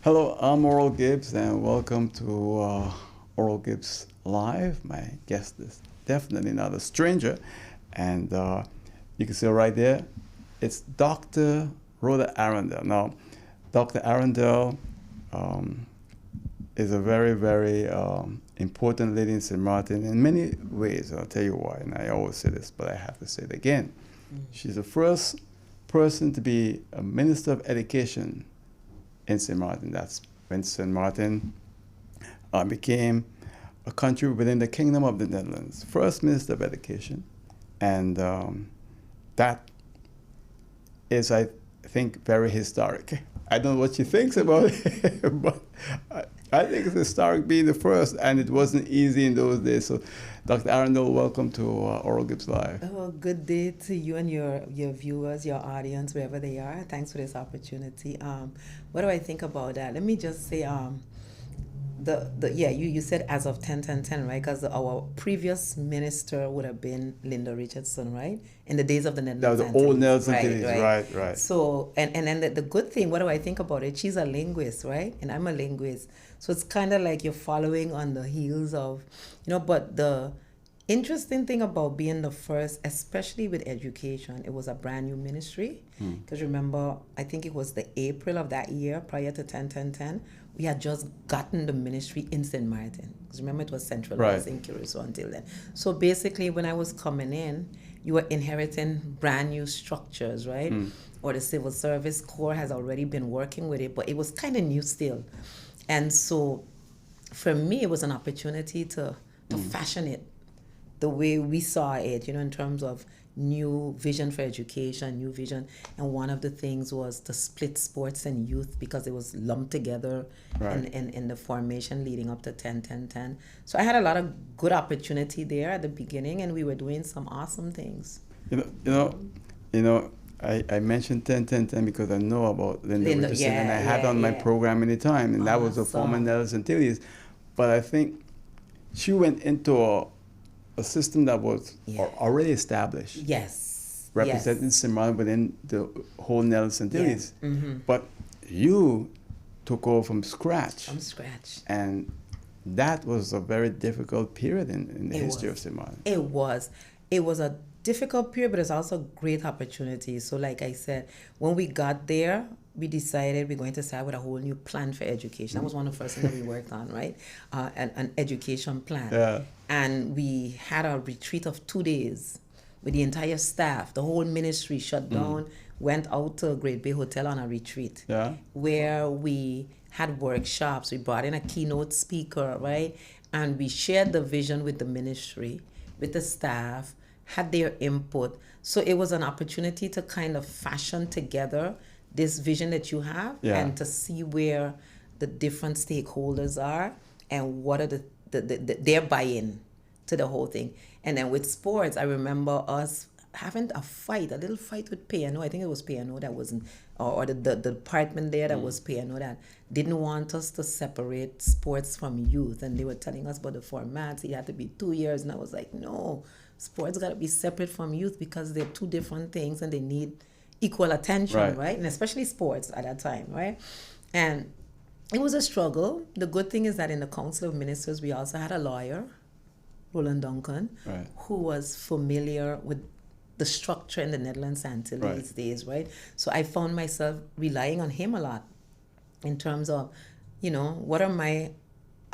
Hello, I'm Oral Gibbs, and welcome to Oral Gibbs Live. My guest is definitely not a stranger, and you can see right there, it's Dr. Rhoda Arrindell. Now, Dr. Arrindell is a very, very important lady in St. Maarten in many ways. I'll tell you why, and I always say this, but I have to say it again. She's the first person to be a Minister of Education in St. Maarten. That's when St. Maarten became a country within the Kingdom of the Netherlands. First Minister of Education. And that is, I think, very historic. I don't know what she thinks about it, but I think it's historic being the first, and it wasn't easy in those days. So, Dr. Arrindell, welcome to Oral Gibbs Live. Oh, good day to you and your viewers, your audience, wherever they are. Thanks for this opportunity. What do I think about that? Let me just say, you said as of 10-10-10, right? Because our previous minister would have been Linda Richardson, right? In the days of the Netherlands. That was the old Nelson Antilles, right. So, and then the good thing, what do I think about it? She's a linguist, right? And I'm a linguist. So it's kind of like you're following on the heels of, but the interesting thing about being the first, especially with education, it was a brand new ministry. Because remember, I think it was the April of that year, prior to 10-10-10, we had just gotten the ministry in St. Maarten. Because remember, it was centralized in Curacao until then. So basically, when I was coming in, you were inheriting brand new structures, right? Or the civil service corps has already been working with it, but it was kind of new still. And so for me, it was an opportunity to fashion it the way we saw it, in terms of new vision for education, new vision. And one of the things was to split sports and youth because it was lumped together in the formation leading up to 10-10-10. So I had a lot of good opportunity there at the beginning, and we were doing some awesome things. I mentioned 10-10-10 because I know about Linda Richardson, and I had on my program many times, and that was the former Nelson Antilles. But I think she went into a system that was already established. Yes. Representing St. Maarten within the whole Nelson Antilles. But you took over from scratch. From scratch. And that was a very difficult period in the history of St. Maarten. It was. It was a difficult period, but it's also a great opportunity. So like I said, when we got there, we decided we're going to start with a whole new plan for education. That was one of the first things that we worked on, right? An education plan. Yeah. And we had a retreat of 2 days with the entire staff. The whole ministry shut down, went out to Great Bay Hotel on a retreat where we had workshops. We brought in a keynote speaker, right? And we shared the vision with the ministry, with the staff, had their input. So it was an opportunity to kind of fashion together this vision that you have and to see where the different stakeholders are and what are their buy-in to the whole thing. And then with sports, I remember us having a little fight with P&O. I think it was P&O that wasn't, or the department there that was P&O that didn't want us to separate sports from youth. And they were telling us about the formats. It had to be 2 years. And I was like, no, sports got to be separate from youth because they're two different things and they need equal attention, right? And especially sports at that time, right? And it was a struggle. The good thing is that in the Council of Ministers, we also had a lawyer, Roland Duncan, who was familiar with the structure in the Netherlands Antilles days, right? So I found myself relying on him a lot in terms of, what are my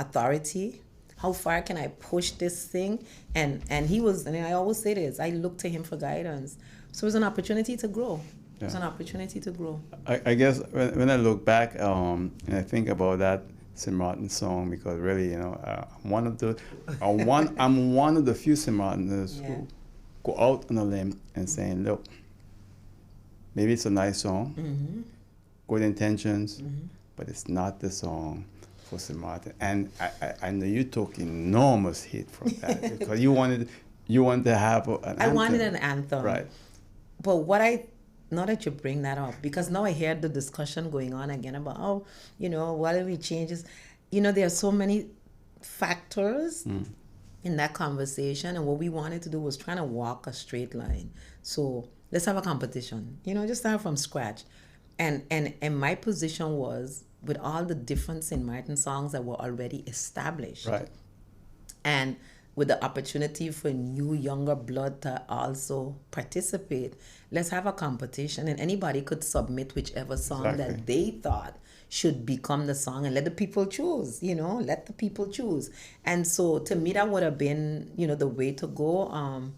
authority? How far can I push this thing? And he was, and I always say this, I look to him for guidance. So it was an opportunity to grow. It was an opportunity to grow. I guess when I look back and I think about that St. Maarten song, because really, I'm one of the few St. Maarteners who go out on a limb and saying, look, maybe it's a nice song, good intentions, but it's not the song for St. Maarten. And I know you took enormous hit from that because you wanted to have an anthem. I wanted an anthem. Right. But now that you bring that up, because now I hear the discussion going on again about, what if we change this? There are so many factors in that conversation, and what we wanted to do was trying to walk a straight line. So let's have a competition, just start from scratch. And my position was, with all the different St. Maarten songs that were already established. Right. And with the opportunity for new, younger blood to also participate, let's have a competition, and anybody could submit whichever song that they thought should become the song, and let the people choose, let the people choose. And so to me, that would have been, the way to go.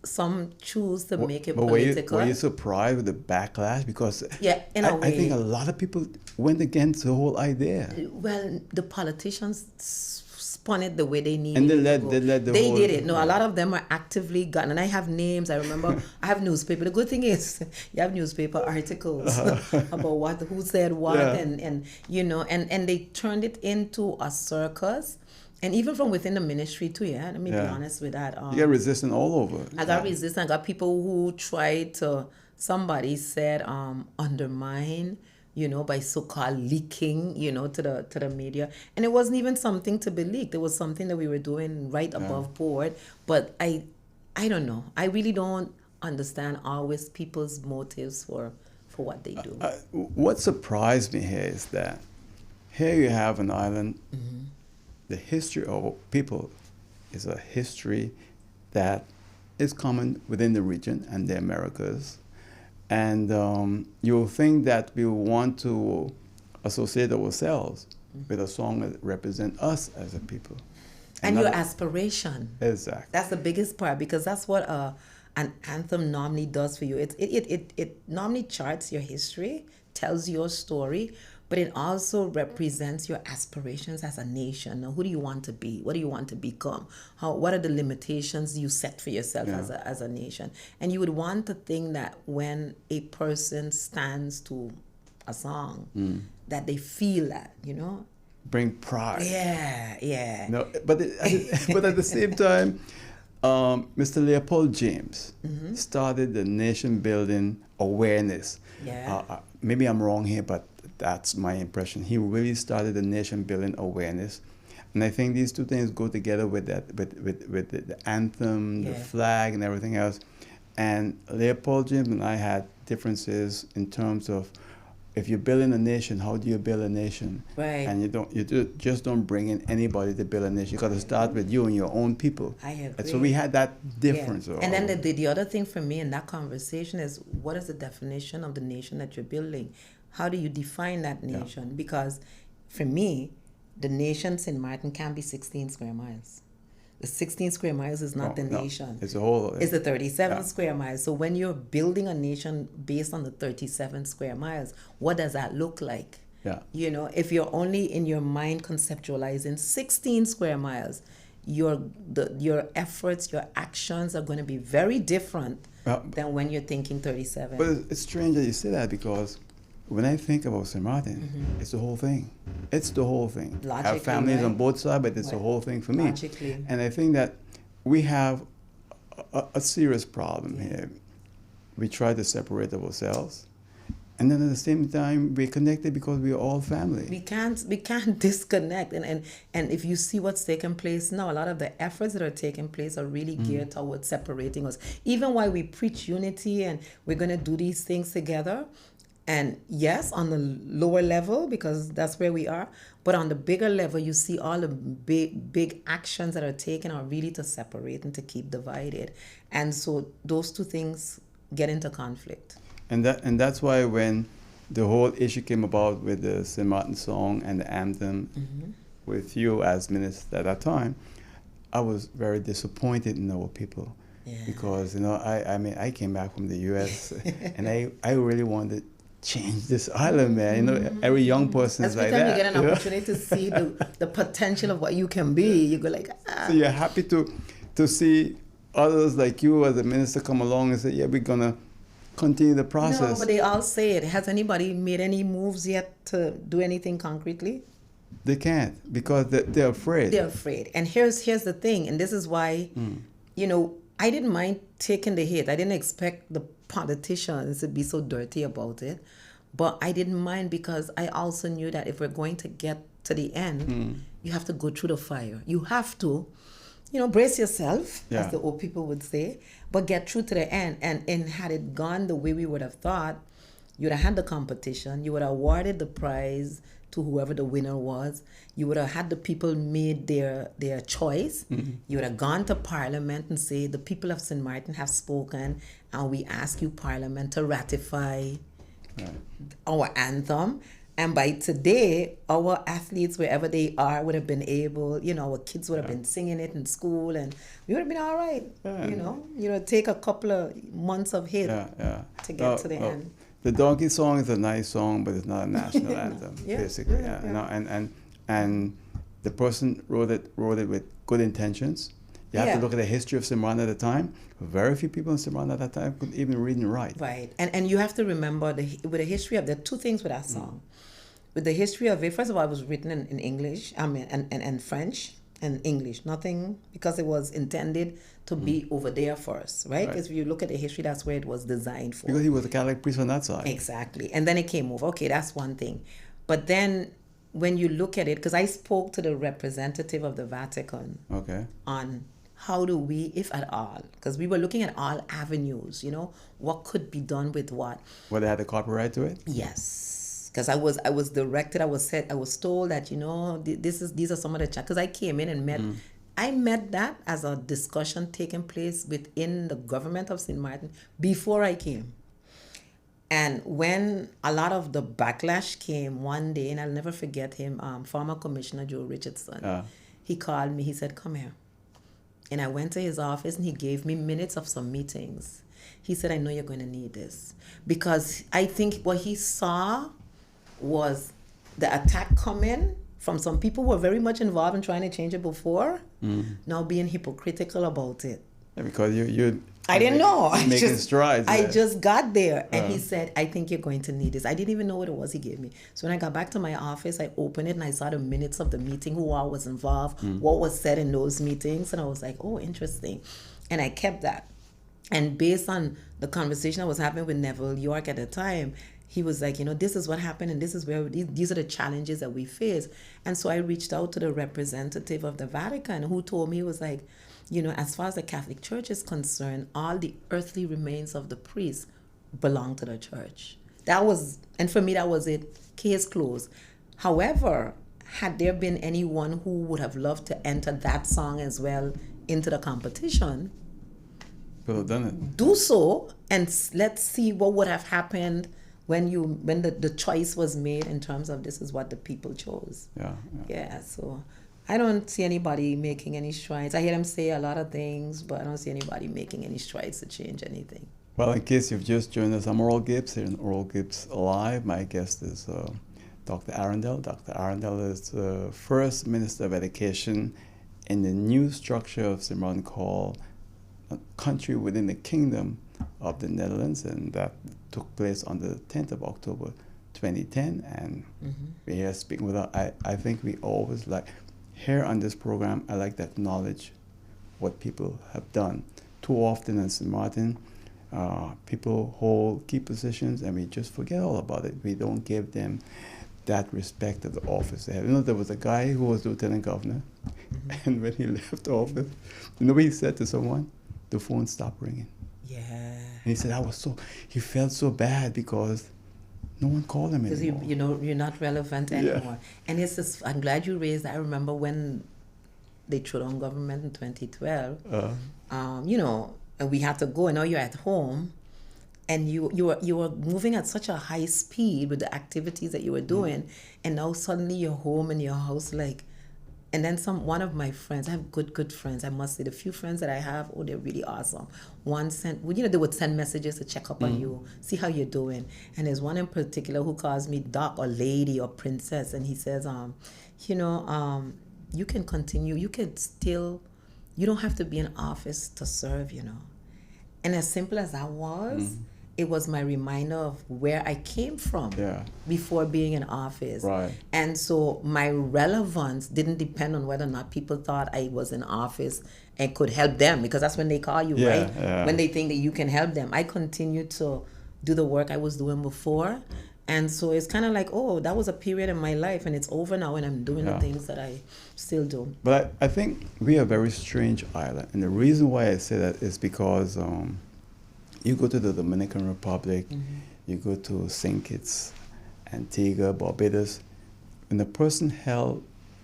Some choose to make it political. Were you surprised with the backlash? Because in a way, I think a lot of people went against the whole idea. Well, the politicians spun it the way they needed. And they did it. No, a lot of them are actively gotten. And I have names. I remember I have newspaper. The good thing is you have newspaper articles about who said what, and they turned it into a circus. And even from within the ministry too, let me be honest with that. You got resistance all over. I got resistance. I got people who tried to, somebody said, undermine, by so-called leaking, to the media. And it wasn't even something to be leaked. It was something that we were doing right above board. But I don't know. I really don't understand always people's motives for what they do. What surprised me here is that here you have an island. Mm-hmm. The history of people is a history that is common within the region and the Americas. And you'll think that we want to associate ourselves with a song that represents us as a people. And your aspiration. Exactly. That's the biggest part, because that's what an anthem normally does for you. It normally charts your history, tells your story, but it also represents your aspirations as a nation. Now, who do you want to be? What do you want to become? What are the limitations you set for yourself as a nation? And you would want to think that when a person stands to a song, that they feel that, Bring pride. Yeah. No, but at the same time, Mr. Leopold James started the nation building awareness. Yeah. Maybe I'm wrong here, but that's my impression. He really started the nation building awareness, and I think these two things go together with that, with the anthem, the flag, and everything else. And Leopold James and I had differences in terms of, if you're building a nation, how do you build a nation? Right. And just don't bring in anybody to build a nation. You got to start with you and your own people. I agree. And so we had that difference. And then the other thing for me in that conversation is, what is the definition of the nation that you're building? How do you define that nation? Because for me, the nation St. Maarten can't be 16 square miles. The 16 square miles is not the nation. It's a whole. It's the 37 square miles. So when you're building a nation based on the 37 square miles, what does that look like? Yeah. If you're only in your mind conceptualizing 16 square miles, your efforts, your actions are going to be very different than when you're thinking 37. But it's strange that you say that, because when I think about St. Maarten, it's the whole thing. It's the whole thing. Logically, I have families on both sides, but it's the whole thing for me. Logically. And I think that we have a serious problem here. We try to separate ourselves, and then at the same time we're connected because we're all family. We can't disconnect. And if you see what's taking place now, a lot of the efforts that are taking place are really geared towards separating us. Even while we preach unity and we're going to do these things together, and yes, on the lower level, because that's where we are, but on the bigger level, you see all the big actions that are taken are really to separate and to keep divided. And so those two things get into conflict. And that's why when the whole issue came about with the St. Maarten song and the anthem, with you as minister at that time, I was very disappointed in our people. Yeah. Because, I came back from the U.S. and I really wanted change this island, man. Every young person is like that. Every time you get an opportunity to see the potential of what you can be, you go like, So you're happy to see others like you as a minister come along and say, yeah, we're going to continue the process. No, but they all say it. Has anybody made any moves yet to do anything concretely? They can't, because they're afraid. They're afraid. And here's the thing, and this is why, I didn't mind taking the hit. I didn't expect the politicians to be so dirty about it, but I didn't mind, because I also knew that if we're going to get to the end, you have to go through the fire. You have to, brace yourself, as the old people would say, but get through to the end. And had it gone the way we would have thought, You would have had the competition. You would have awarded the prize to whoever the winner was. You would have had the people made their choice. Mm-hmm. You would have gone to Parliament and say, the people of St. Maarten have spoken, and we ask you, Parliament, to ratify our anthem. And by today, our athletes, wherever they are, would have been able, our kids would have been singing it in school, and we would have been all right. Take a couple of months of hit to get to the end. The donkey song is a nice song, but it's not a national anthem, basically. And the person wrote it with good intentions. You have to look at the history of St. Maarten at the time. Very few people in St. Maarten at that time could even read and write. Right. And you have to remember, with the history of, there are two things with that song. With the history of it, first of all, it was written in English, and French and English. Nothing, because it was intended to be over there first, right? Because if you look at the history, that's where it was designed for. Because he was a Catholic priest on that side. Exactly. And then it came over. Okay, that's one thing. But then when you look at it, because I spoke to the representative of the Vatican on how do we, if at all, because we were looking at all avenues, what could be done with what. Well, they had the copyright to it? Yes. Because I was directed, I was told that, these are some of the because I came in and met, I met that as a discussion taking place within the government of St. Maarten before I came. And when a lot of the backlash came one day, and I'll never forget him, former Commissioner Joe Richardson, he called me, he said, come here. And I went to his office and he gave me minutes of some meetings. He said, I know you're going to need this. Because I think what he saw was the attack coming from some people who were very much involved in trying to change it before, now being hypocritical about it. Yeah, because you I didn't know. Making strides. I just got there, and he said, I think you're going to need this. I didn't even know what it was he gave me. So when I got back to my office, I opened it and I saw the minutes of the meeting, who all was involved, what was said in those meetings, and I was like, oh, interesting. And I kept that. And based on the conversation I was having with Neville York at the time, he was like, this is what happened, and this is where these are the challenges that we face. And so I reached out to the representative of the Vatican, who told me, he was like, as far as the Catholic Church is concerned, all the earthly remains of the priests belong to the church. And for me, that was it. Case closed. However, had there been anyone who would have loved to enter that song as well into the competition, could have done it. Do so, and let's see what would have happened when the choice was made in terms of this is what the people chose. Yeah, so I don't see anybody making any strides. I hear them say a lot of things, but I don't see anybody making any strides to change anything. Well, in case you've just joined us, I'm Oral Gibbs here in Oral Gibbs Live. My guest is Dr. Arrindell. Dr. Arrindell is the first Minister of Education in the new structure of St. Maarten called a country within the Kingdom of the Netherlands, and that took place on the 10th of October 2010, and we're here speaking with her. I think we always like, here on this program, I like to acknowledge what people have done. Too often in St. Maarten, people hold key positions and we just forget all about it. We don't give them that respect of the office they have. There was a guy who was lieutenant governor, and when he left office, what he said to someone? The phone stopped ringing. Yeah. And he said, he felt so bad because no one called him anymore. Because you're not relevant anymore. And it's just, I'm glad you raised that. I remember when they threw down government in 2012, and we had to go, and now you're at home, and you were moving at such a high speed with the activities that you were doing, and now suddenly you're home in your house, and then one of my friends, I have good friends, I must say, the few friends that I have, they're really awesome. One sent, they would send messages to check up on you, see how you're doing. And there's one in particular who calls me doc or lady or princess, and he says, you can continue, you don't have to be in office to serve, And as simple as that was, it was my reminder of where I came from before being in office. Right. And so my relevance didn't depend on whether or not people thought I was in office and could help them, because that's when they call you, right? Yeah. When they think that you can help them. I continued to do the work I was doing before. And so it's kind of like, that was a period in my life, and it's over now, and I'm doing the things that I still do. But I think we are a very strange island. And the reason why I say that is because you go to the Dominican Republic, you go to St. Kitts, Antigua, Barbados, when a person held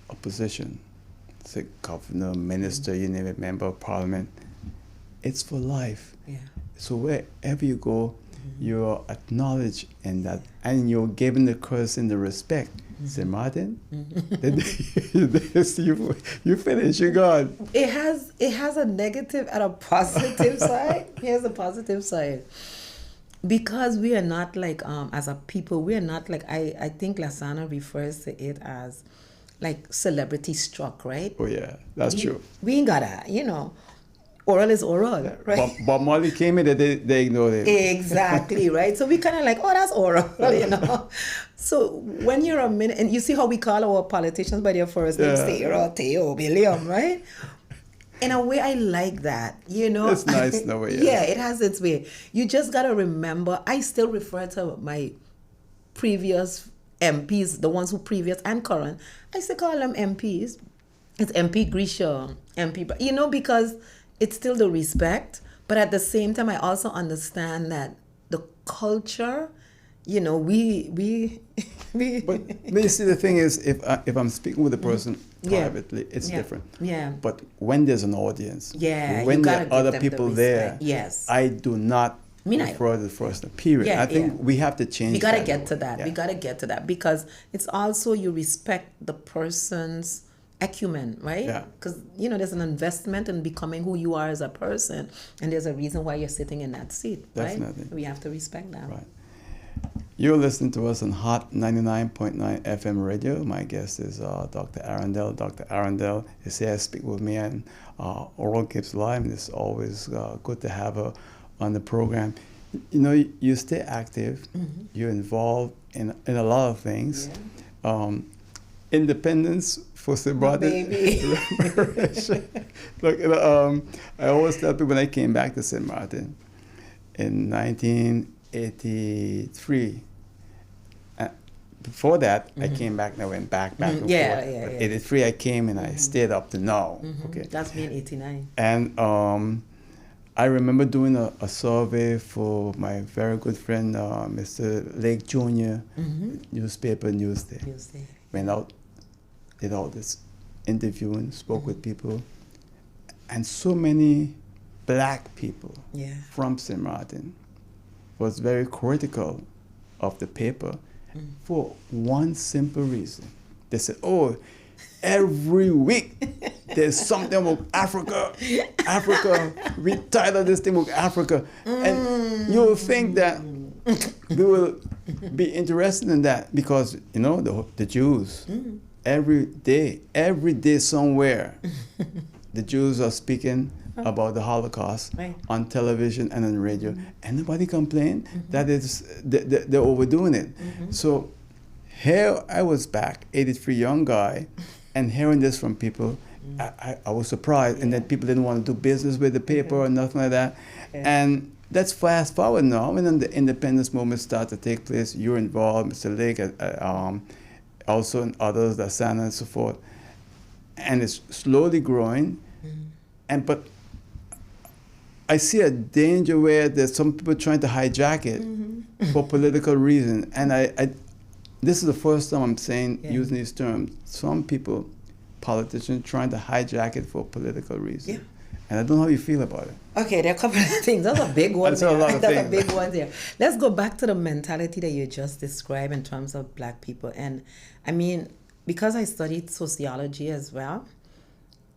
a position, say governor, minister, you name it, member of parliament, it's for life. Yeah. So wherever you go, you're acknowledged in that, and you're given the courtesy and the respect. Say, Maarten, you finish, you're gone. It has a negative and a positive side. Here's the positive side. Because we are not like, as a people, we are not like, I think Lasana refers to it as like celebrity struck, right? Oh yeah, that's true. We ain't got that, you know. Oral is oral, right? But Molly came in, they ignored it. Exactly, right? So we kind of like, oh, that's oral, you know? So when you're and you see how we call our politicians by their first name, Sarah, Theo, William, right? In a way, I like that, you know? It's nice in a way, yeah, it has its way. You just got to remember, I still refer to my previous MPs, the ones who previous and current, I still call them MPs. It's MP Grisha, MP, you know, because it's still the respect, but at the same time, I also understand that the culture, you know, we. But you see, the thing is, if I'm speaking with a person privately, it's different. Yeah. But when there's an audience, when there are other people there, yes, I do not refer to the person. Period. I think we have to change. We gotta get to that. We gotta get to that because it's also you respect the person's acumen, right? Yeah. Because, you know, there's an investment in becoming who you are as a person, and there's a reason why you're sitting in that seat, Definitely. right? We have to respect that. Right. You're listening to us on Hot 99.9 FM radio. My guest is Dr. Arrindell. Dr. Arrindell is here to speak with me and Oral Gibbs Live, and it's always good to have her on the program. You know, you stay active. You're involved in a lot of things. Yeah. Independence for St. Maarten. Look, I always tell people when I came back to St. Maarten in 1983. Before that, I came back and I went back and forth. Yeah. 83, I came and I stayed up to now. Okay. That's been 89. And I remember doing a survey for my very good friend, Mr. Lake Jr., newspaper Newsday. Went out, did all this interviewing, spoke with people, and so many black people from St. Maarten was very critical of the paper for one simple reason. They said, oh, every week there's something about Africa, we tired of this thing with Africa. And you'll think that we will be interested in that because, you know, the Jews, every day somewhere, the Jews are speaking about the Holocaust on television and on radio. And nobody complained that they're overdoing it. So here I was back, 83 young guy, and hearing this from people, I was surprised. And then people didn't want to do business with the paper or nothing like that. And that's fast forward now. And then the independence movement started to take place. You're involved, Mr. Lake, also and others, the Sana and so forth. And it's slowly growing. But I see a danger where there's some people trying to hijack it for political reasons. And this is the first time I'm saying, using these terms, some people, politicians, trying to hijack it for political reasons. And I don't know how you feel about it. Okay, there are a couple of things. That's a big one. That's a lot of things. That's a big one there. Let's go back to the mentality that you just described in terms of black people. And I mean, because I studied sociology as well,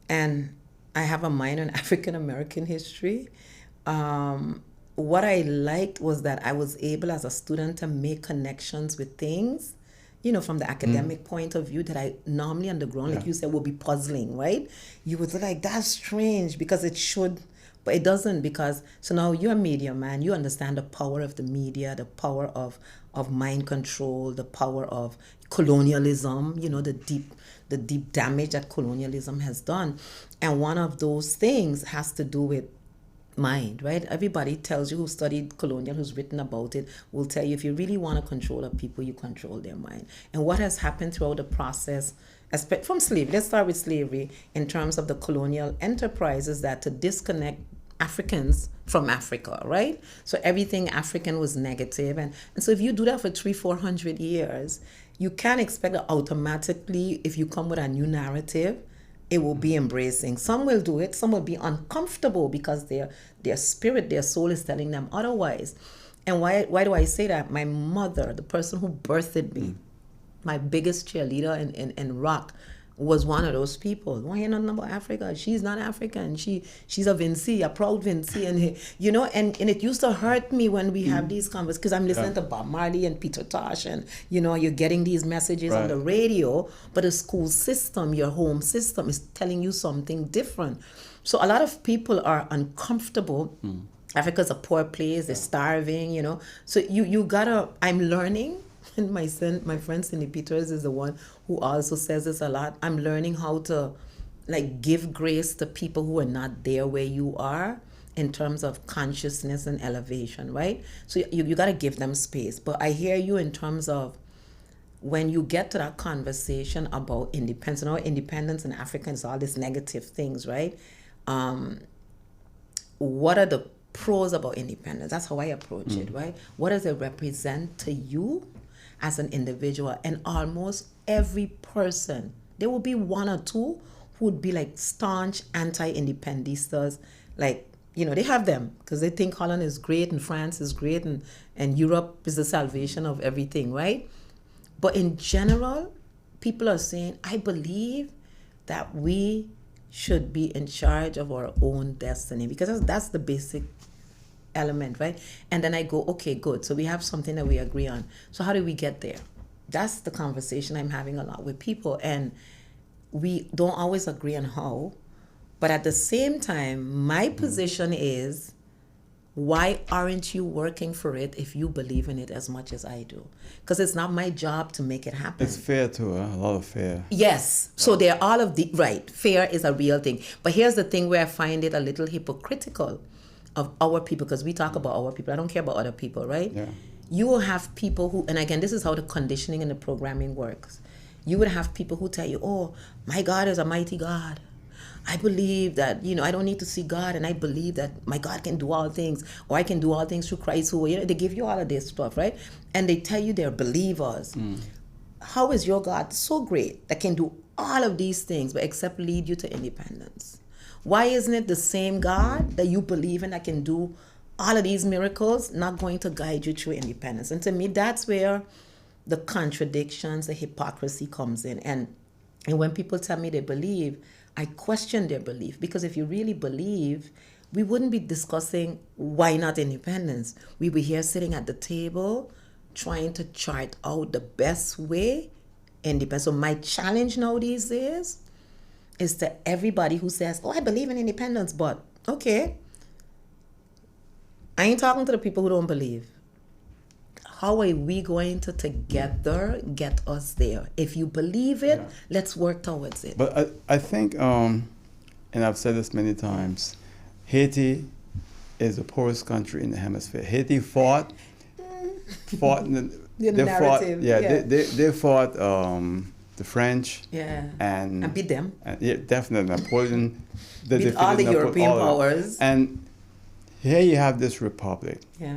and I have a minor in African American history, what I liked was that I was able as a student to make connections with things, you know, from the academic point of view that I normally on the ground, like you said, would be puzzling, right? You would like, that's strange because it should, but it doesn't because, so now you're a media man, you understand the power of the media, the power of mind control, the power of colonialism, you know, the deep damage that colonialism has done. And one of those things has to do with mind, right? Everybody tells you who studied colonial, who's written about it, will tell you if you really want to control a people, you control their mind. And what has happened throughout the process, from slavery, let's start with slavery, in terms of the colonial enterprise, is that to disconnect Africans from Africa, right? So everything African was negative. And so if you do that for 300-400 years, you can't expect that automatically, if you come with a new narrative, it will be embracing. Some will do it, some will be uncomfortable because their spirit, their soul is telling them otherwise. And why do I say that? My mother, the person who birthed me, my biggest cheerleader in rock, was one of those people. Why you nothing about Africa? She's not African. She's a Vinci, a proud Vinci, and and it used to hurt me when we have these conversations, because I'm listening to Bob Marley and Peter Tosh, and you're getting these messages on the radio, but the school system, your home system, is telling you something different. So a lot of people are uncomfortable. Africa's a poor place. They're starving. So you gotta. I'm learning. And my friend Cindy Peters is the one who also says this a lot. I'm learning how to give grace to people who are not there where you are in terms of consciousness and elevation, right? So you got to give them space. But I hear you in terms of when you get to that conversation about independence, independence and Africans, all these negative things, right? What are the pros about independence? That's how I approach it, right? What does it represent to you as an individual? And almost every person, there will be one or two who would be staunch anti-independistas. They have them because they think Holland is great and France is great and Europe is the salvation of everything, right? But in general, people are saying, I believe that we should be in charge of our own destiny, because that's the basic element, right? And then I go, okay, good. So we have something that we agree on. So how do we get there? That's the conversation I'm having a lot with people. And we don't always agree on how. But at the same time, my position is, why aren't you working for it if you believe in it as much as I do? Because it's not my job to make it happen. It's fair too, a lot of fear. Yes. So there are all of the, right, fear is a real thing. But here's the thing where I find it a little hypocritical of our people, because we talk about our people. I don't care about other people, right? Yeah. You will have people who, and again, this is how the conditioning and the programming works. You would have people who tell you, oh, my God is a mighty God. I believe that, I don't need to see God, and I believe that my God can do all things, or I can do all things through Christ who, they give you all of this stuff, right? And they tell you they're believers. How is your God so great that can do all of these things, but except lead you to independence? Why isn't it the same God that you believe in that can do all of these miracles not going to guide you through independence? And to me, that's where the contradictions, the hypocrisy comes in. And when people tell me they believe, I question their belief, because if you really believe, we wouldn't be discussing why not independence. We'd be here sitting at the table trying to chart out the best way independence. So my challenge nowadays is to everybody who says, oh, I believe in independence, but okay, I ain't talking to the people who don't believe. How are we going to together get us there? If you believe it, let's work towards it. But I think, and I've said this many times, Haiti is the poorest country in the hemisphere. Haiti fought in the narrative. They fought the French. Yeah. And beat them. Definitely. Napoleon. Beat all the European powers. And here you have this republic. Yeah.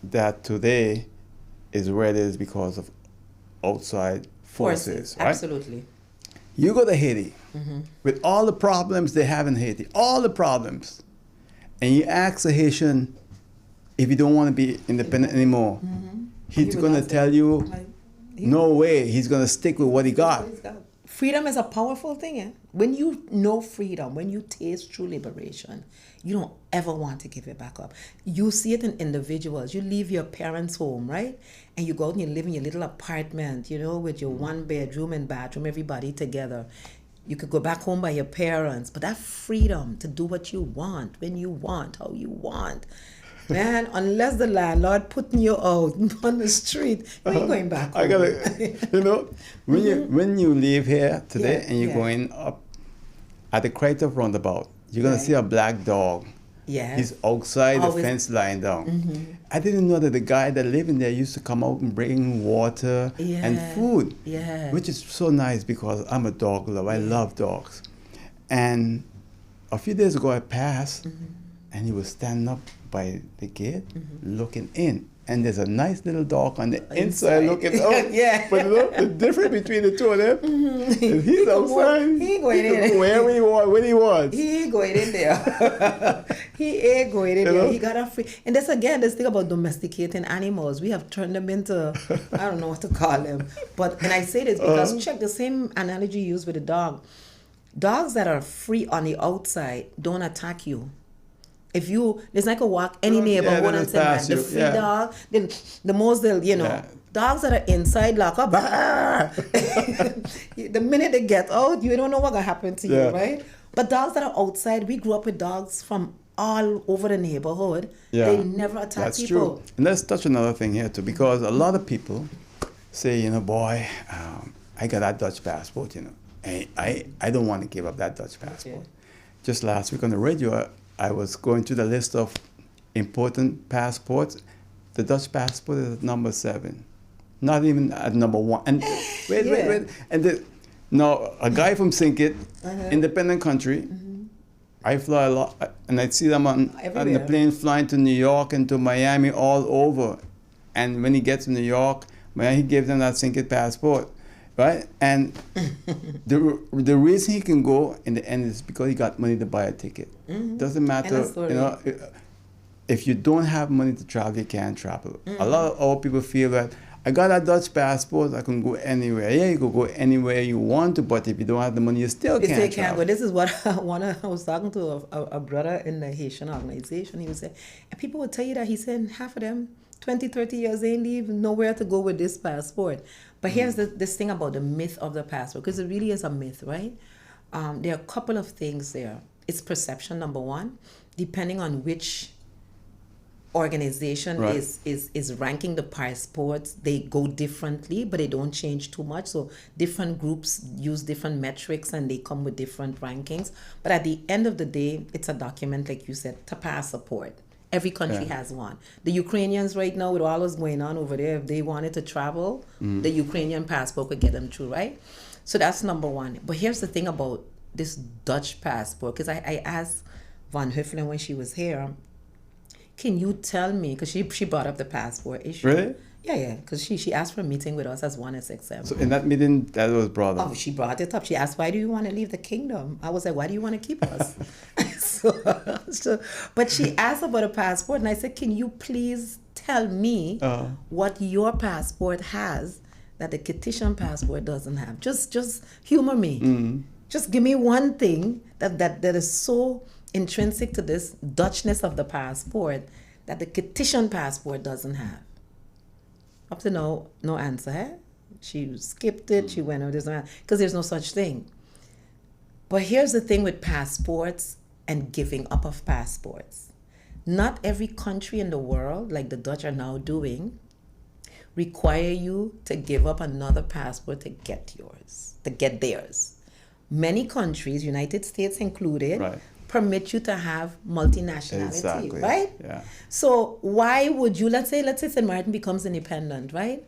That today is where it is because of outside forces, right? Absolutely. You go to Haiti with all the problems they have in Haiti, all the problems, and you ask a Haitian if you don't want to be independent anymore, he's going to tell you, no way, he's going to stick with what he got. Freedom is a powerful thing. Eh? When you know freedom, when you taste true liberation, you don't ever want to give it back up. You see it in individuals. You leave your parents' home, right? And you go out and you live in your little apartment, with your one bedroom and bathroom, everybody together. You could go back home by your parents. But that freedom to do what you want, when you want, how you want. Man, unless the landlord putting you out on the street, you ain't going back home. I gotta, when you leave here today and you're going up at the Crater roundabout, you're gonna see a black dog. Yeah. He's outside the fence lying down. I didn't know that the guy that lived in there used to come out and bring water and food. Yeah. Which is so nice because I'm a dog lover. I love dogs. And a few days ago I passed and he was standing up by the gate, looking in. And there's a nice little dog on the inside looking out. Yeah. But you know, the difference between the two of them, if he's outside, he going in. Go wherever he wants, when he wants. He ain't going in there. He ain't going in there. He got a free. And that's again, this thing about domesticating animals. We have turned them into, I don't know what to call them. But, and I say this because check the same analogy used with the dog. Dogs that are free on the outside don't attack you. If you, it's like a walk any neighborhood and say, man, the free dog, then the most they'll, dogs that are inside lock up, the minute they get out, you don't know what's going to happen to you, right? But dogs that are outside, we grew up with dogs from all over the neighborhood. They never attack people. That's true. And let's touch another thing here too, because a lot of people say, boy, I got that Dutch passport, I don't want to give up that Dutch passport. Just last week on the radio, I was going through the list of important passports. The Dutch passport is at number 7, not even at number 1. And wait. And now a guy from Sinkit, independent country. I fly a lot, and I see them on the plane flying to New York and to Miami, all over. And when he gets to New York, he gives them that Sinkit passport. Right? And the reason he can go in the end is because he got money to buy a ticket. Doesn't matter, if you don't have money to travel, you can't travel. A lot of our people feel that I got a Dutch passport, I can go anywhere. Yeah, you can go anywhere you want to, but if you don't have the money, you still can't travel. But this is what I was talking to a brother in the Haitian organization. He was saying, and people would tell you that, he said half of them 20, 30 years, they ain't even nowhere to go with this passport. But here's this thing about the myth of the passport, because it really is a myth, right? There are a couple of things there. It's perception, number one. Depending on which organization is ranking the passports, they go differently, but they don't change too much. So different groups use different metrics and they come with different rankings. But at the end of the day, it's a document, like you said, to passport. Every country has one. The Ukrainians right now, with all that's going on over there, if they wanted to travel, the Ukrainian passport could get them through, right? So that's number one. But here's the thing about this Dutch passport, because I asked Van Huffelen when she was here, can you tell me, because she brought up the passport issue. Really? Yeah, because she asked for a meeting with us as one SXM. So in that meeting, that was brought up? Oh, she brought it up. She asked, why do you want to leave the kingdom? I was like, why do you want to keep us? But she asked about a passport, and I said, can you please tell me what your passport has that the Kititian passport doesn't have? Just humor me. Just give me one thing that is so intrinsic to this Dutchness of the passport that the Kititian passport doesn't have. Up to no answer. Eh? She skipped it. She went over this because there's no such thing. But here's the thing with passports and giving up of passports. Not every country in the world, like the Dutch are now doing, require you to give up another passport to get yours, to get theirs. Many countries, United States included, permit you to have multinationality, right? Yeah. So why would you, let's say St. Maarten becomes independent, right?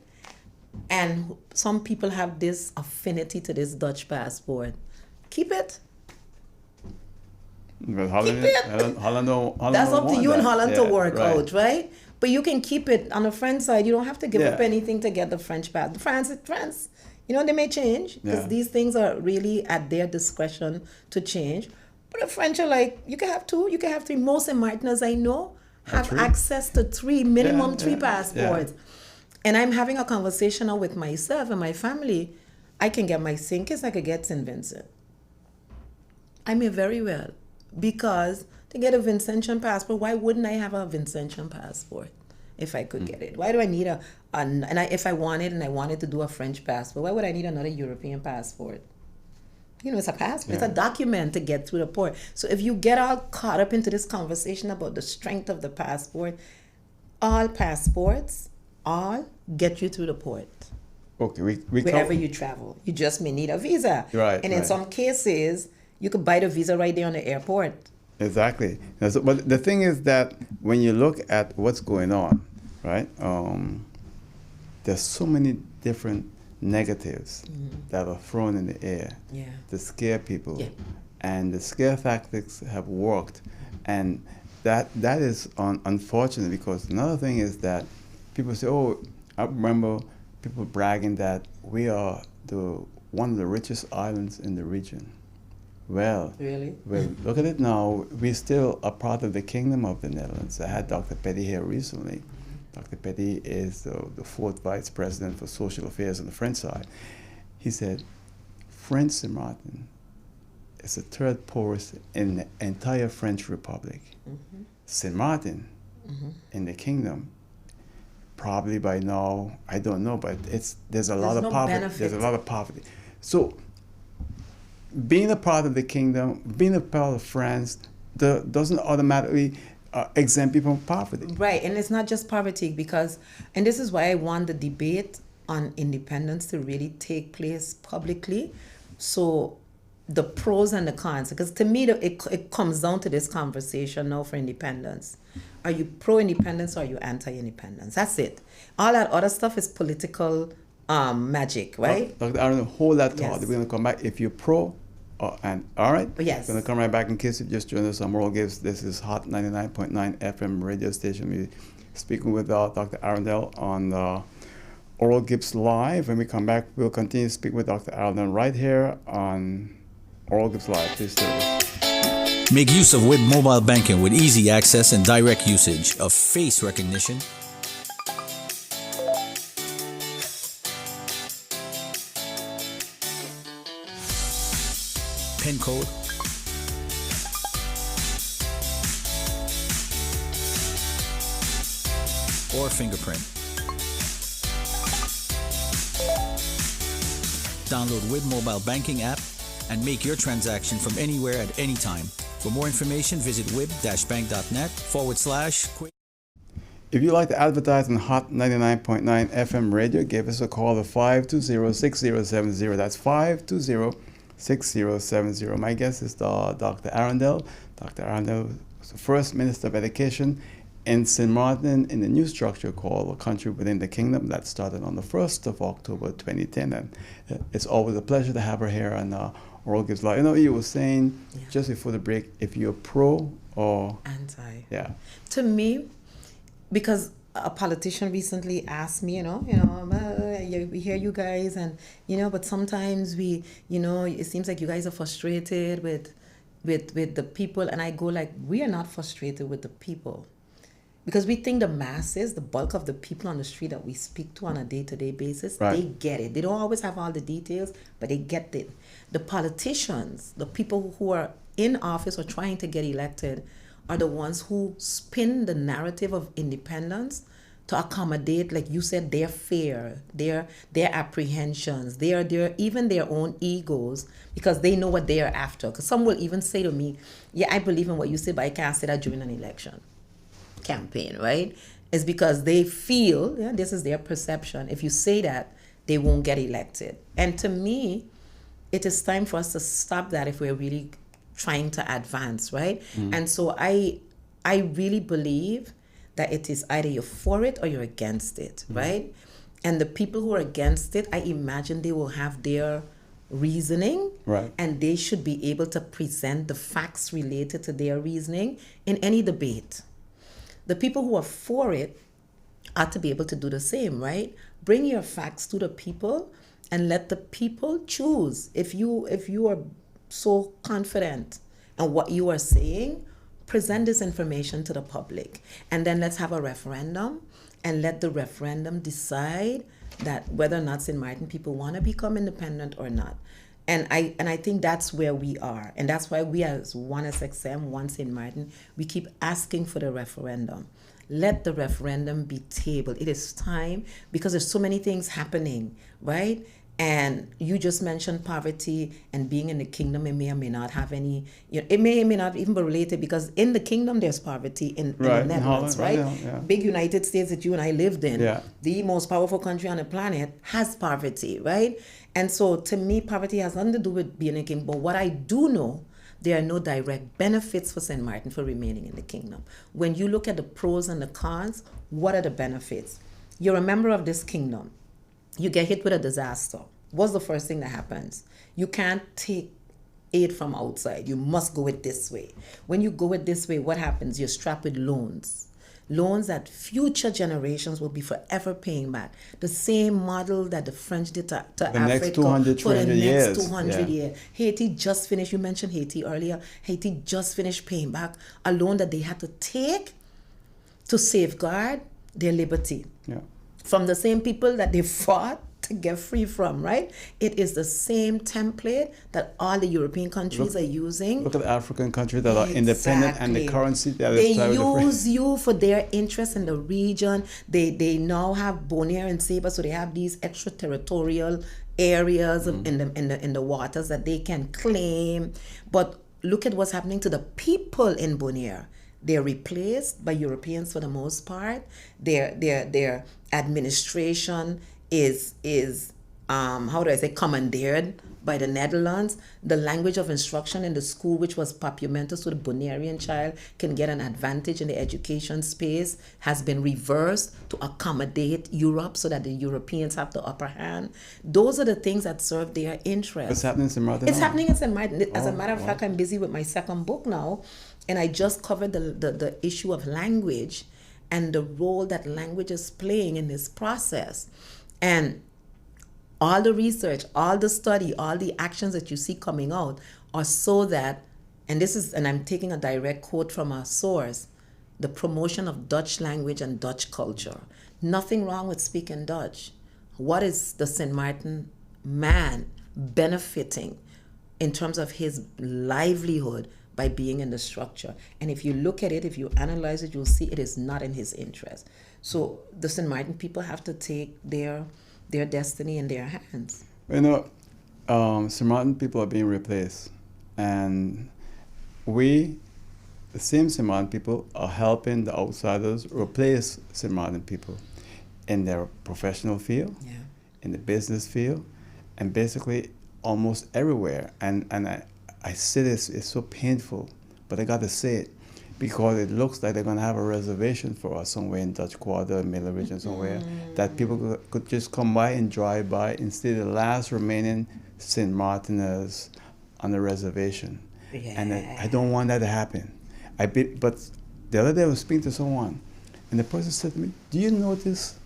And some people have this affinity to this Dutch passport. Keep it. But Holland, keep it. Holland that's up to you and Holland to work out, right? But you can keep it. On the French side, you don't have to give up anything to get the French passport. France, they may change because these things are really at their discretion to change. But the French are like, you can have 2, you can have 3. Most St. Martiners I know have access to 3, minimum 3 passports. And I'm having a conversation now with myself and my family. I can get my Sinkis, I could get St. Vincent. I may very well. Because to get a Vincentian passport, why wouldn't I have a Vincentian passport if I could get it? Why do I need if I wanted to do a French passport, why would I need another European passport? It's a passport. It's a document to get through the port. So if you get all caught up into this conversation about the strength of the passport, all passports, get you through the port. Okay, wherever you travel. You just may need a visa. Right. And in some cases, you could buy the visa right there on the airport. Exactly. But the thing is that when you look at what's going on, right, there's so many different negatives that are thrown in the air to scare people. And the scare tactics have worked. And that is unfortunate, because another thing is that people say, oh, I remember people bragging that we are one of the richest islands in the region. Well, really? Well, look at it now. We still are part of the Kingdom of the Netherlands. I had Dr. Petty here recently. Dr. Petty is the fourth vice president for social affairs on the French side. He said, French St. Maarten is the third poorest in the entire French Republic. Mm-hmm. St. Maarten in the kingdom, probably by now, I don't know, but there's a lot of poverty. There's a lot of poverty. So being a part of the kingdom, being a part of France, doesn't automatically exempt people from poverty. Right, and it's not just poverty, and this is why I want the debate on independence to really take place publicly. So the pros and the cons, because to me, it comes down to this conversation now for independence. Are you pro-independence or are you anti-independence? That's it. All that other stuff is political magic, right? Dr. Arrindell, hold that thought. Yes. We're going to come back. If you're pro, and all right? Yes. We're going to come right back in case you've just joined us on World Gives. This is Hot 99.9 FM radio station. We're speaking with Dr. Arrindell on Oral Gibbs Live. When we come back, we'll continue to speak with Dr. Arrindell right here on Oral Gibbs Live. Please stay with us. Make use of WIB mobile banking with easy access and direct usage of face recognition, PIN code, or fingerprint. Download WIB mobile banking app and make your transaction from anywhere at any time. For more information, visit wib-bank.net/quick. If you'd like to advertise on Hot 99.9 FM radio, give us a call at 520-6070. That's 520-6070. My guest is Dr. Arrindell. Dr. Arrindell was the first Minister of Education in St. Maarten in the new structure called A Country Within the Kingdom that started on the 1st of October 2010. And it's always a pleasure to have her here on Oral Gives Live. You know, you were saying just before the break, if you're pro or anti. Yeah. To me, because a politician recently asked me, we hear you guys, and but sometimes we, it seems like you guys are frustrated with the people, and I go like, we are not frustrated with the people. Because we think the masses, the bulk of the people on the street that we speak to on a day-to-day basis, right, they get it. They don't always have all the details, but they get it. The politicians, the people who are in office or trying to get elected, are the ones who spin the narrative of independence to accommodate, like you said, their fear, their apprehensions, even their own egos, because they know what they are after. Because some will even say to me, yeah, I believe in what you say, but I can't say that during an election campaign, right? It's because they feel, this is their perception. If you say that, they won't get elected. And to me, it is time for us to stop that if we're really trying to advance, right? And so I really believe that it is either you're for it or you're against it, right? And the people who are against it, I imagine they will have their reasoning, right, and they should be able to present the facts related to their reasoning in any debate. The people who are for it ought to be able to do the same, right? Bring your facts to the people and let the people choose. If you are so confident in what you are saying, present this information to the public. And then let's have a referendum and let the referendum decide that whether or not St. Maarten people want to become independent or not. And I think that's where we are. And that's why we as One SXM, One St. Maarten, we keep asking for the referendum. Let the referendum be tabled. It is time, because there's so many things happening, right? And you just mentioned poverty and being in the kingdom. It may or may not have any, it may or may not even be related, because in the kingdom there's poverty in the Netherlands, right? Big United States that you and I lived in, the most powerful country on the planet, has poverty, right? And so to me, poverty has nothing to do with being a king. But what I do know, there are no direct benefits for St. Maarten for remaining in the kingdom. When you look at the pros and the cons, what are the benefits? You're a member of this kingdom. You get hit with a disaster. What's the first thing that happens? You can't take aid from outside. You must go it this way. When you go it this way, what happens? You're strapped with loans. Loans that future generations will be forever paying back. The same model that the French did to Africa next 200, for the next years. 200 years. Haiti just finished, you mentioned Haiti earlier. Haiti just finished paying back a loan that they had to take to safeguard their liberty. Yeah. From the same people that they fought to get free from, right? It is the same template that all the European countries are using. Look at African countries that are independent and the currency that they use you for their interest in the region. They now have Bonaire and Saba, so they have these extraterritorial areas in the waters that they can claim. But look at what's happening to the people in Bonaire. They're replaced by Europeans for the most part. Their administration is commandeered by the Netherlands. The language of instruction in the school, which was Papiamento, so the Bonairean child can get an advantage in the education space, has been reversed to accommodate Europe so that the Europeans have the upper hand. Those are the things that serve their interest. What's happening in St. Martin? It's happening in St. Martin. As a matter of fact, I'm busy with my second book now, and I just covered the issue of language and the role that language is playing in this process. And all the research, all the study, all the actions that you see coming out are so that, and I'm taking a direct quote from our source, the promotion of Dutch language and Dutch culture. Nothing wrong with speaking Dutch. What is the St. Martin man benefiting in terms of his livelihood by being in the structure? And if you look at it, if you analyze it, you'll see it is not in his interest. So the St. Martin people have to take their destiny in their hands. You know, St. Martin people are being replaced. And we, the same St. Martin people, are helping the outsiders replace St. Martin people in their professional field, in the business field, and basically almost everywhere. And I say this, it's so painful, but I got to say it, because it looks like they're going to have a reservation for us somewhere in Dutch Quarter, Middle Region, somewhere, that people could just come by and drive by and see the last remaining St. Martiners on the reservation. Yeah. And I don't want that to happen. But the other day I was speaking to someone, and the person said to me, do you notice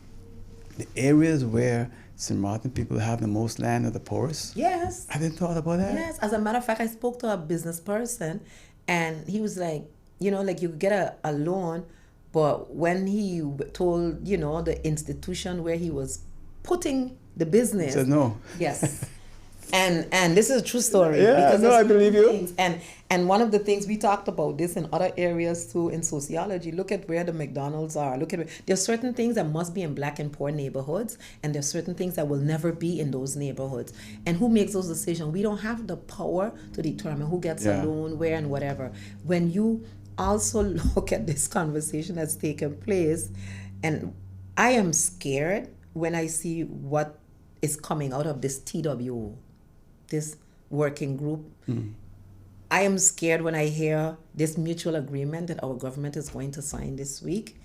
the areas where St. Martin people have the most land are the poorest? Yes. I didn't thought about that. Yes. As a matter of fact, I spoke to a business person, and he was like, you know, like you could get a loan, but when he told, you know, the institution where he was putting the business, he said no. Yes. And this is a true story. Yeah, because no, I believe you. And one of the things we talked about this in other areas too in sociology. Look at where the McDonald's are. There's certain things that must be in black and poor neighborhoods, and there's certain things that will never be in those neighborhoods. And who makes those decisions? We don't have the power to determine who gets a loan, where, and whatever. When you also look at this conversation that's taken place, and I am scared when I see what is coming out of this TWO, this working group. I am scared when I hear this mutual agreement that our government is going to sign this week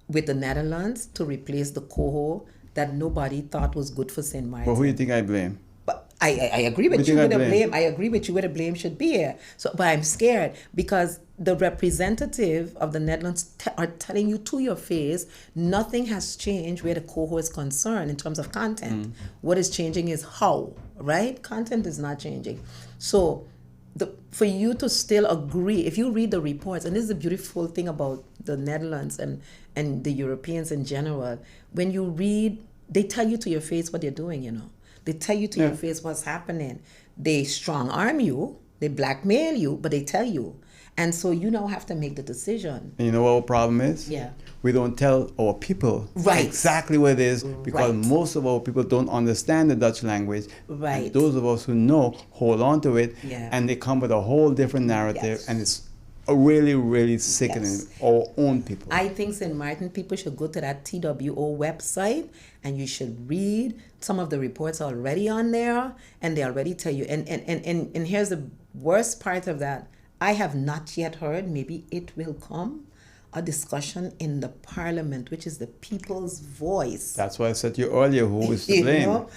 with the Netherlands to replace the coho that nobody thought was good for St. Martin. But who do you think I blame? But I agree with you with the blame. I agree with you where the blame should be here. So, but I'm scared because the representative of the Netherlands are telling you to your face, nothing has changed where the coho is concerned in terms of content. What is changing is how, right? Content is not changing. So for you to still agree, if you read the reports, and this is the beautiful thing about the Netherlands and the Europeans in general, when you read, they tell you to your face what they're doing, you know. They tell you to your face what's happening. They strong arm you, they blackmail you, but they tell you. And so you now have to make the decision. And you know what our problem is? Yeah. We don't tell our people exactly what it is, because most of our people don't understand the Dutch language. Right. And those of us who know hold on to it, and they come with a whole different narrative, and it's really, really sickening our own people. I think St. Martin people should go to that TWO website, and you should read some of the reports already on there, and they already tell you. And here's the worst part of that. I have not yet heard, maybe it will come, a discussion in the parliament, which is the people's voice. That's why I said to you earlier, who is to blame? Know,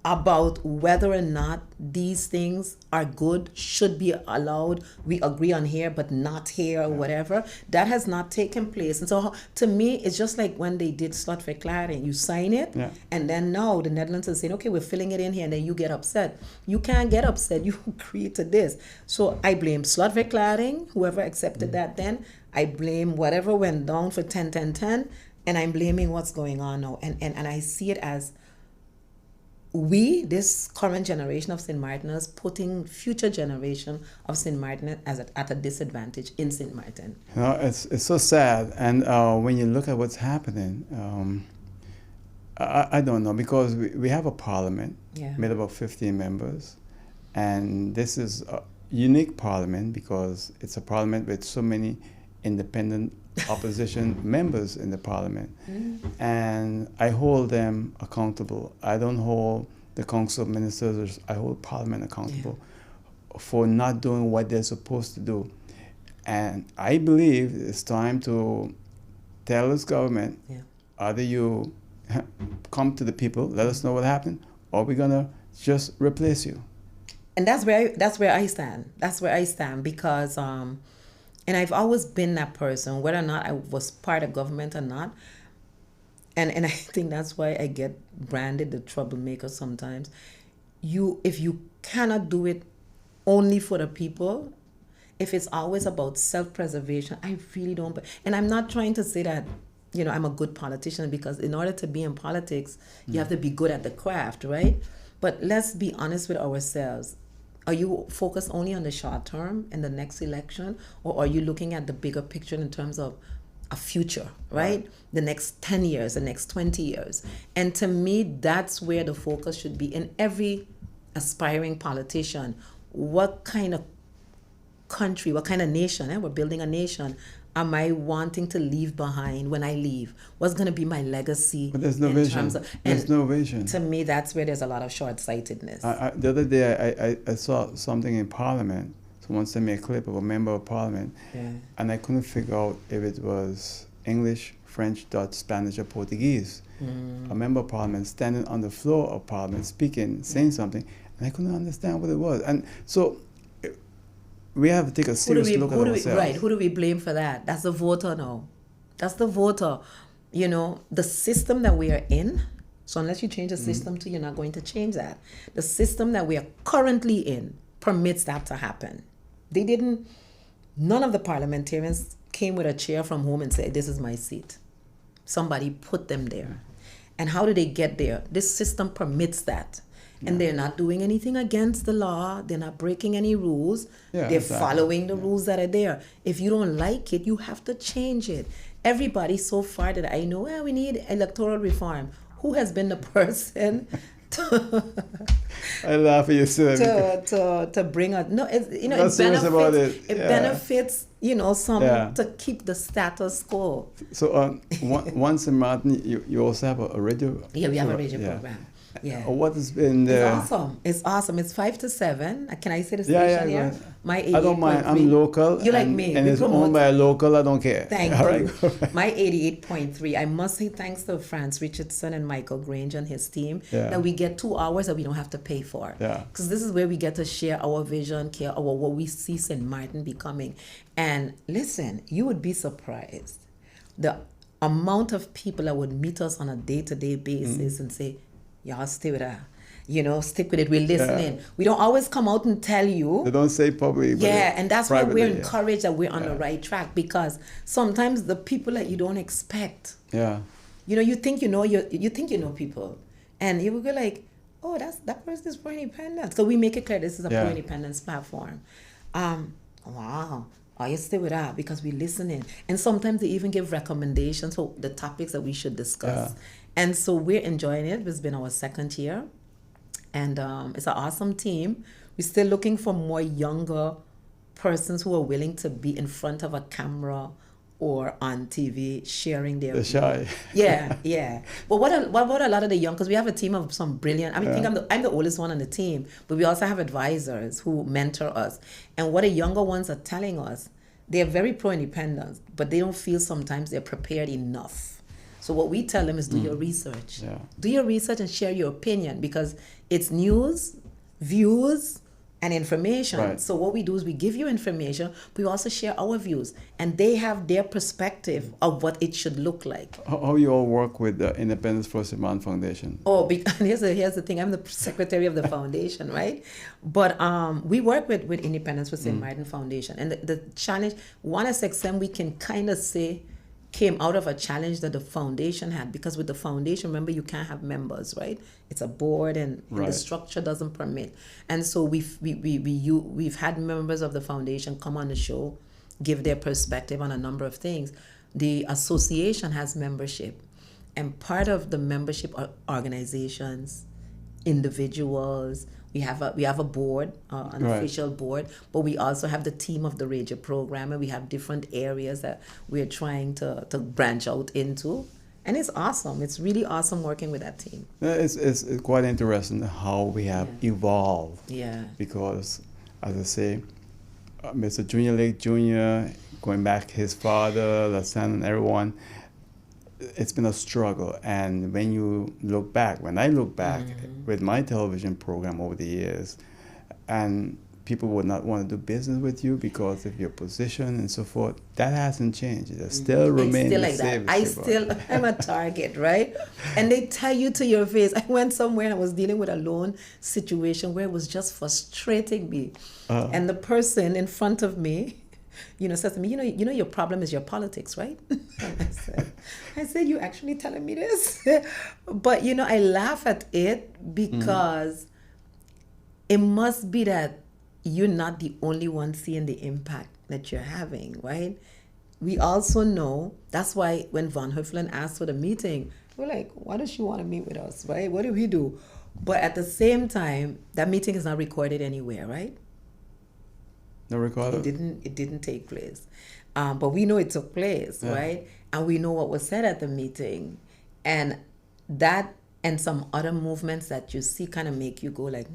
about whether or not these things are good, should be allowed, we agree on here but not here, or whatever, that has not taken place. And so to me, it's just like when they did slotverklaring. You sign it, and then now the Netherlands is saying, okay, we're filling it in here, and then you get upset. You can't get upset. You agreed to this. So I blame slotverklaring, whoever accepted that then. I blame whatever went down for 10-10-10, and I'm blaming what's going on now. And I see it as we, this current generation of St. Martiners, putting future generation of St. Martin at a disadvantage in St. Martin. You know, it's so sad. And when you look at what's happening, I don't know, because we have a parliament made up of 15 members. And this is a unique parliament because it's a parliament with so many independent opposition members in the parliament. And I hold them accountable. I don't hold the council of ministers, I hold parliament accountable for not doing what they're supposed to do. And I believe it's time to tell this government, either you come to the people, let us know what happened, or we're gonna just replace you. And that's where I stand. That's where I stand because and I've always been that person, whether or not I was part of government or not. And I think that's why I get branded the troublemaker sometimes. If you cannot do it only for the people, if it's always about self-preservation, I really don't. And I'm not trying to say that, I'm a good politician, because in order to be in politics, you have to be good at the craft, right? But let's be honest with ourselves. Are you focused only on the short term in the next election, or are you looking at the bigger picture in terms of a future, right? The next 10 years, the next 20 years. And to me, that's where the focus should be in every aspiring politician. What kind of country, what kind of nation, we're building a nation, am I wanting to leave behind when I leave? What's going to be my legacy? But there's no vision. There's no vision. To me, that's where there's a lot of short-sightedness. The other day, I saw something in Parliament. Someone sent me a clip of a member of Parliament, and I couldn't figure out if it was English, French, Dutch, Spanish, or Portuguese. A member of Parliament standing on the floor of Parliament, speaking, saying something, and I couldn't understand what it was. And so we have to take a serious look at ourselves. Who do we blame for that? That's the voter now. That's the voter. The system that we are in, so unless you change the system you're not going to change that. The system that we are currently in permits that to happen. None of the parliamentarians came with a chair from home and said, this is my seat. Somebody put them there. And how do they get there? This system permits that. And they're not doing anything against the law. They're not breaking any rules. They're following the rules that are there. If you don't like it, you have to change it. Everybody so far that I know, we need electoral reform. Who has been the person I laugh at you, sir. To bring up, it benefits, some to keep the status quo. So once in Maarten, you also have a radio. Yeah, we have a radio program. Yeah. What has been there? It's awesome. It's 5 to 7. Can I say the station here? My 88.3. I don't mind. I'm local. You like me. And it's owned by a local. I don't care. Thank you. My 88.3. I must say thanks to Franz Richardson and Michael Grange and his team that we get 2 hours that we don't have to pay for. Because this is where we get to share our vision, what we see St. Martin becoming. And listen, you would be surprised. The amount of people that would meet us on a day-to-day basis and say, y'all stay with her. Stick with it. We're listening. We don't always come out and tell you. They don't say publicly. And that's why we're encouraged that we're on the right track, because sometimes the people that you don't expect. You think you know people, and you will go like, oh, that person is pro-independence. So we make it clear this is a pro-independence platform. Wow. Oh, you stay with her because we're listening. And sometimes they even give recommendations for the topics that we should discuss. And so we're enjoying it. It's been our 2nd year. And it's an awesome team. We're still looking for more younger persons who are willing to be in front of a camera or on TV sharing their They're shy. But what about a lot of the young, because we have a team of some brilliant, I think I'm the oldest one on the team, but we also have advisors who mentor us. And what the younger ones are telling us, they're very pro-independence, but they don't feel sometimes they're prepared enough. So what we tell them is do your research. Do your research and share your opinion, because it's news, views, and information. Right. So what we do is we give you information, but we also share our views, and they have their perspective of what it should look like. How you all work with the Independence for St. Maarten Foundation? Oh, here's the thing. I'm the secretary of the foundation, right? But we work with Independence for St. Maarten Foundation, and the challenge, one SXM, we can kind of say came out of a challenge that the foundation had, because with the foundation, remember, you can't have members, right? It's a board, and the structure doesn't permit. And so we've had members of the foundation come on the show, give their perspective on a number of things. The association has membership, and part of the membership are organizations, individuals. We have a board, an official board, but we also have the team of the Ranger program, and we have different areas that we're trying to branch out into. And it's awesome. It's really awesome working with that team. It's quite interesting how we have evolved. Yeah. Because, as I say, Mr. Junior Lake Jr., going back his father, Lasan, and everyone, it's been a struggle. And when I look back with my television program over the years, and people would not want to do business with you because of your position and so forth, that hasn't changed. It still remains the like same. I'm a target, right? And they tell you to your face. I went somewhere and I was dealing with a loan situation where it was just frustrating me. And the person in front of me, says to me, your problem is your politics, right? And I said, you actually telling me this? But, I laugh at it because it must be that you're not the only one seeing the impact that you're having, right? We also know, that's why when Von Huffelen asked for the meeting, we're like, why does she want to meet with us, right? What do we do? But at the same time, that meeting is not recorded anywhere, right? No recorded? It didn't take place. But we know it took place, right? And we know what was said at the meeting. And that and some other movements that you see kind of make you go like,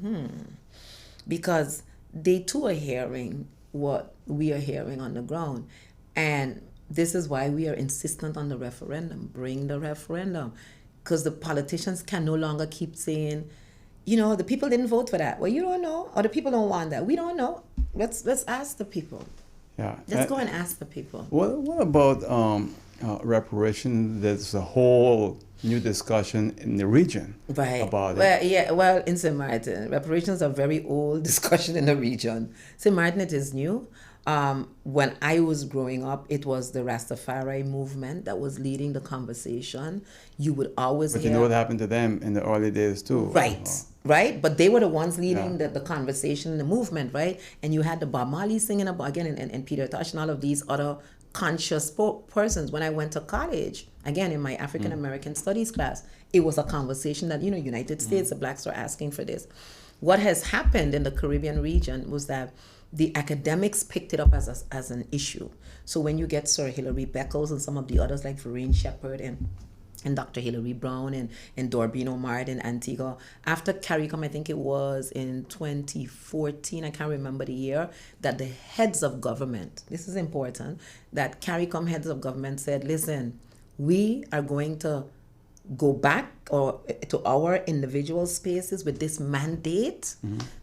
because they too are hearing what we are hearing on the ground. And this is why we are insistent on the referendum. Bring the referendum. Because the politicians can no longer keep saying, the people didn't vote for that. Well, you don't know. Or the people don't want that. We don't know. Let's ask the people. Yeah. Let's go and ask the people. What about reparations? There's a whole new discussion in the region about it. Well, in St. Maarten, reparations are a very old discussion in the region. St. Maarten, it is new. When I was growing up, it was the Rastafari movement that was leading the conversation. You would always hear... But you know what happened to them in the early days too. Right? But they were the ones leading the conversation, the movement, right? And you had the Bob Marley singing about, again, and Peter Tosh and all of these other conscious persons. When I went to college, again, in my African American studies class, it was a conversation that, United States, the blacks were asking for this. What has happened in the Caribbean region was that the academics picked it up as an issue. So when you get Sir Hilary Beckles and some of the others like Vereen Shepherd and Dr. Hilary Brown and Dorbino Mard in Antigua, after CARICOM, I think it was in 2014, I can't remember the year, that the heads of government, this is important, that CARICOM heads of government said, listen, we are going to go back or to our individual spaces with this mandate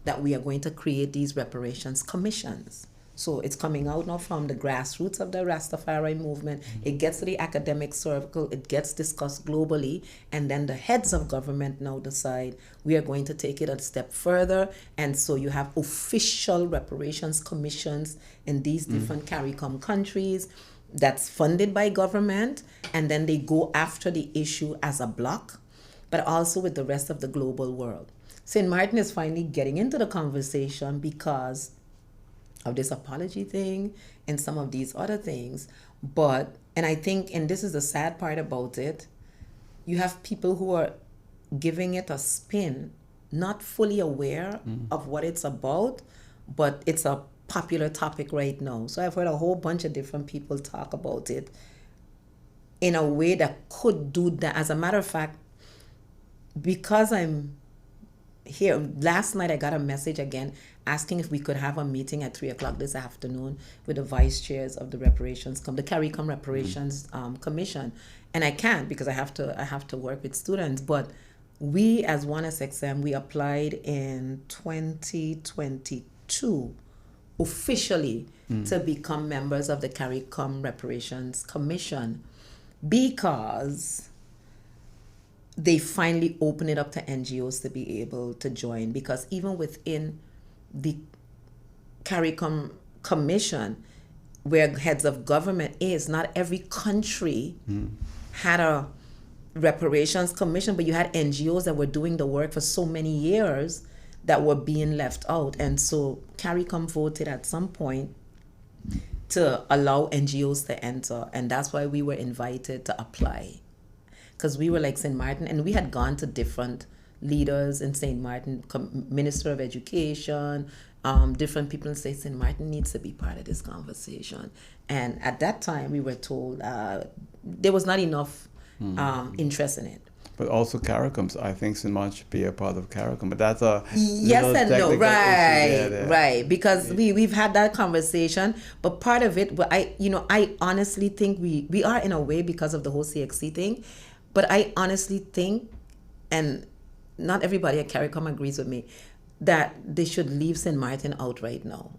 that we are going to create these reparations commissions. So it's coming out now from the grassroots of the Rastafari movement. It gets to the academic circle, it gets discussed globally, and then the heads of government now decide we are going to take it a step further. And so you have official reparations commissions in these different CARICOM countries that's funded by government, and then they go after the issue as a block, but also with the rest of the global world. St. Maarten is finally getting into the conversation because of this apology thing and some of these other things. And I think, and this is the sad part about it, you have people who are giving it a spin, not fully aware of what it's about, but it's a popular topic right now. So I've heard a whole bunch of different people talk about it in a way that could do that. As a matter of fact, because I'm here, last night I got a message again asking if we could have a meeting at 3:00 this afternoon with the vice chairs of the the CARICOM Reparations Commission, and I can't because I have to work with students. But we as 1SXM, we applied in 2022 officially to become members of the CARICOM Reparations Commission because they finally open it up to NGOs to be able to join, because even within the CARICOM Commission, where heads of government is, not every country had a reparations commission, but you had NGOs that were doing the work for so many years that were being left out. And so CARICOM voted at some point to allow NGOs to enter, and that's why we were invited to apply. Because we were like St. Maarten, and we had gone to different leaders in St. Maarten, Minister of Education, different people in St. Maarten needs to be part of this conversation. And at that time, we were told there was not enough interest in it. But also CARICOM, I think St. Maarten should be a part of CARICOM. But that's a yes and no, right? Because we've had that conversation. But part of it, I honestly think we are in a way because of the whole CXC thing. But I honestly think, and not everybody at CARICOM agrees with me, that they should leave St. Maarten out right now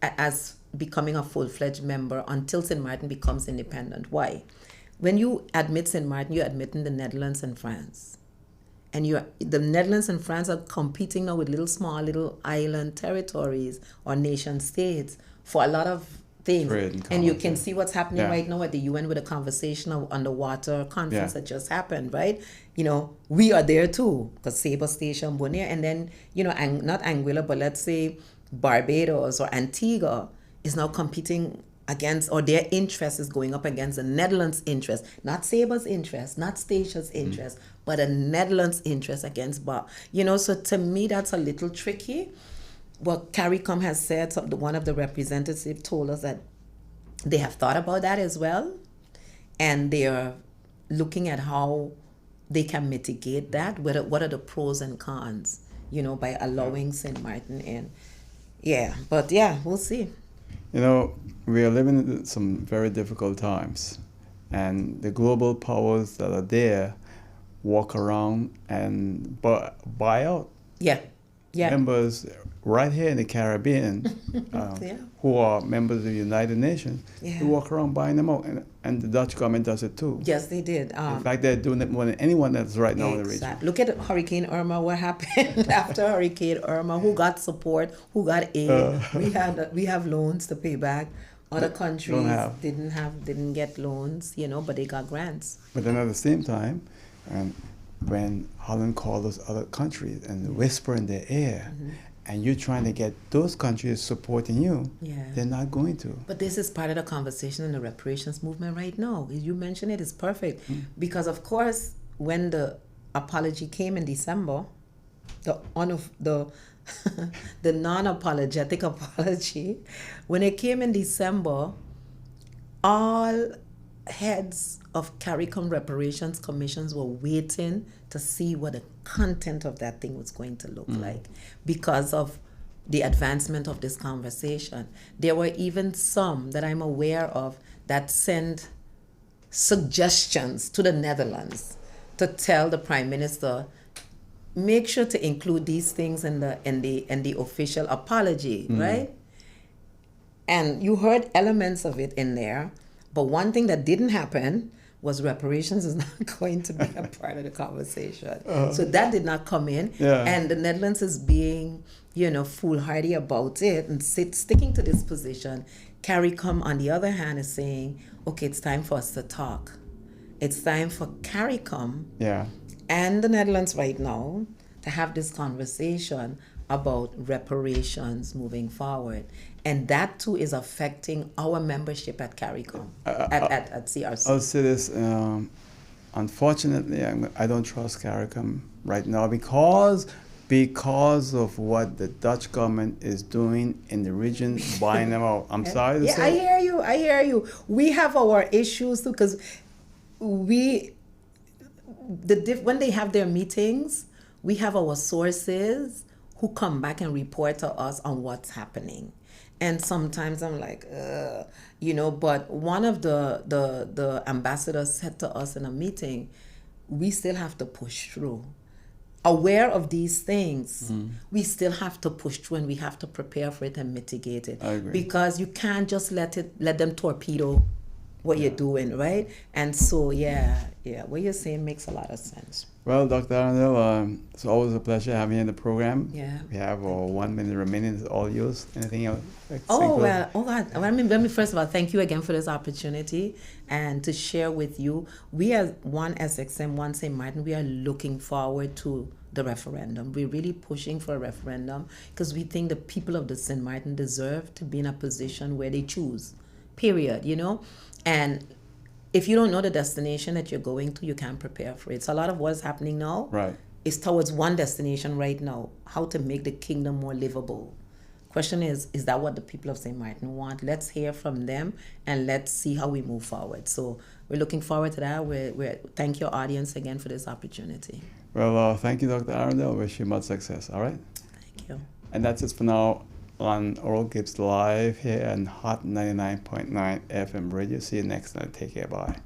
as becoming a full-fledged member until St. Maarten becomes independent. Why? When you admit St. Maarten, you're admitting the Netherlands and France. And the Netherlands and France are competing now with little island territories or nation states for a lot of things. And you can see what's happening right now at the UN with a conversation on underwater conference that just happened, right? We are there too, because Sabre Station, Bonaire, and then, not Anguilla, but let's say Barbados or Antigua is now competing against, or their interest is going up against the Netherlands' interest, not Sabre's interest, not Statia's interest, but a Netherlands' interest against Bar. So to me, that's a little tricky. What CARICOM has said, one of the representatives told us that they have thought about that as well, and they are looking at how they can mitigate that. What are the pros and cons, by allowing St. Maarten in. We'll see. We are living in some very difficult times, and the global powers that are there walk around and buy out members right here in the Caribbean who are members of the United Nations. They walk around buying them out, and the Dutch government does it too. Yes, they did. In fact, they're doing it more than anyone that's right now in the region. Look at Hurricane Irma. What happened after Hurricane Irma? Who got support? Who got aid? We have loans to pay back. Other countries didn't get loans, but they got grants. But then at the same time, when Holland called those other countries and whisper in their ear, and you're trying to get those countries supporting you, they're not going to. But this is part of the conversation in the reparations movement right now. You mentioned it is perfect. Because, of course, when the apology came in December, the non-apologetic apology, when it came in December, all heads of CARICOM reparations commissions were waiting to see what the content of that thing was going to look like because of the advancement of this conversation. There were even some that I'm aware of that sent suggestions to the Netherlands to tell the Prime Minister, make sure to include these things in the official apology, right? And you heard elements of it in there, but one thing that didn't happen was reparations is not going to be a part of the conversation. So that did not come in, and the Netherlands is being, foolhardy about it and sticking to this position. CARICOM, on the other hand, is saying, okay, it's time for us to talk. It's time for CARICOM and the Netherlands right now to have this conversation about reparations moving forward. And that too is affecting our membership at CARICOM, at CRC. I'll say this, unfortunately, I don't trust CARICOM right now because of what the Dutch government is doing in the region, buying them out. I'm sorry to say. I hear you. We have our issues too, because when they have their meetings, we have our sources who come back and report to us on what's happening. And sometimes I'm like, but one of the ambassadors said to us in a meeting, we still have to push through. Aware of these things, we still have to push through, and we have to prepare for it and mitigate it. I agree. Because you can't just let them torpedo what you're doing, right? And so, what you're saying makes a lot of sense. Well, Dr. Arrindell, it's always a pleasure having you in the program. Yeah. We have 1 minute remaining. It's all yours. Anything else? God. Let me first of all thank you again for this opportunity and to share with you. We as one SXM, one St. Maarten, we are looking forward to the referendum. We're really pushing for a referendum because we think the people of the St. Maarten deserve to be in a position where they choose, period, And if you don't know the destination that you're going to, you can't prepare for it. So a lot of what's happening now is towards one destination right now, how to make the kingdom more livable. Question is that what the people of St. Maarten want? Let's hear from them and let's see how we move forward. So we're looking forward to that. We're thank your audience again for this opportunity. Well, thank you, Dr. Arrindell. Wish you much success. All right? Thank you. And that's it for now on Oral Gibbs Live here on Hot 99.9 FM radio. See you next time. Take care. Bye.